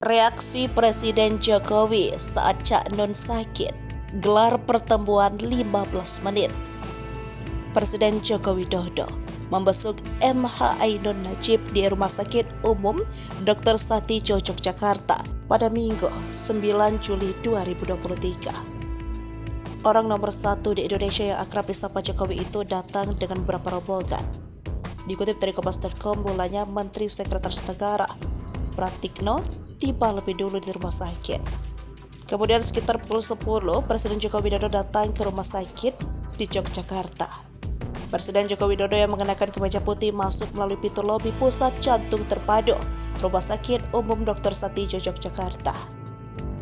Reaksi Presiden Jokowi saat Cak Nun sakit, gelar pertemuan 15 menit. Presiden Joko Widodo membesuk MH Ainun Najib di Rumah Sakit Umum Dr. Satidjo Yogyakarta pada Minggu 9 Juli 2023. Orang nomor satu di Indonesia yang akrab disapa Jokowi itu datang dengan beberapa rombongan. Dikutip dari Kompas.com, mulanya Menteri Sekretaris Negara Pratikno tiba lebih dulu di rumah sakit. Kemudian sekitar pukul 10, Presiden Joko Widodo datang ke rumah sakit di Yogyakarta. Presiden Joko Widodo yang mengenakan kemeja putih masuk melalui pintu lobi Pusat Jantung Terpadu Rumah Sakit Umum Dr. Satidjo Yogyakarta.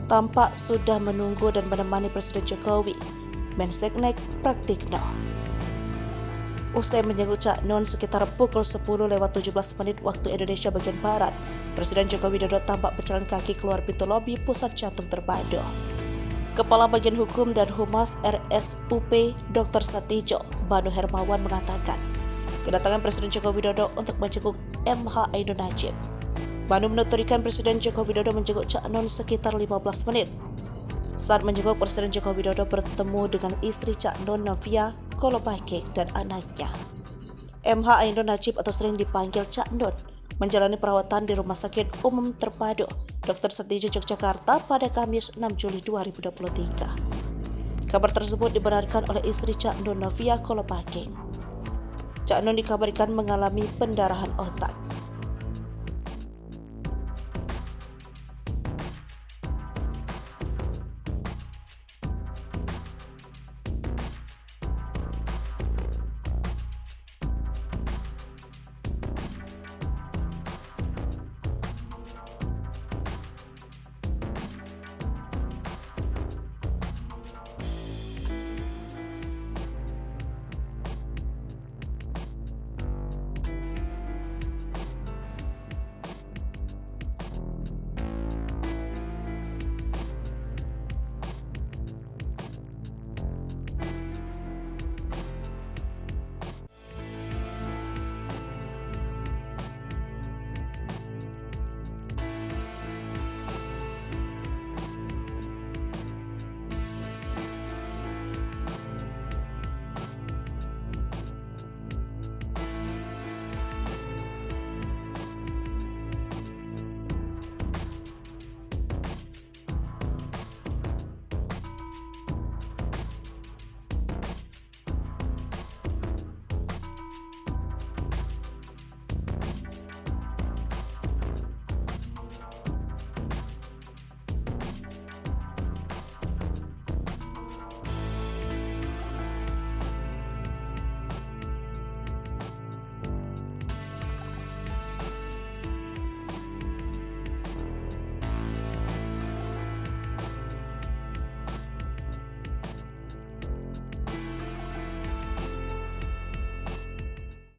Tampak sudah menunggu dan menemani Presiden Jokowi, Menseknek Pratikno. Usai menjenguk Cak Nun sekitar pukul 10:17 waktu Indonesia bagian Barat, Presiden Joko Widodo tampak berjalan kaki keluar pintu lobi Pusat Jantung Terpadu. Kepala Bagian Hukum dan Humas RSUP Dr. Satidjo, Banu Hermawan mengatakan, kedatangan Presiden Joko Widodo untuk menjenguk MH Ainun Najib. Banu menuturkan Presiden Joko Widodo menjenguk Cak Nun sekitar 15 menit. Saat menjenguk, Presiden Joko Widodo bertemu dengan istri Cak Nun, Novia Kolopaking, dan anaknya. MH Ainun Najib atau sering dipanggil Cak Nun menjalani perawatan di Rumah Sakit Umum Terpadu Dr. Satidjo Yogyakarta pada Kamis 6 Juli 2023. Kabar tersebut dibenarkan oleh istri Cak Nun, Novia Kolopaking. Cak Nun dikabarkan mengalami pendarahan otak.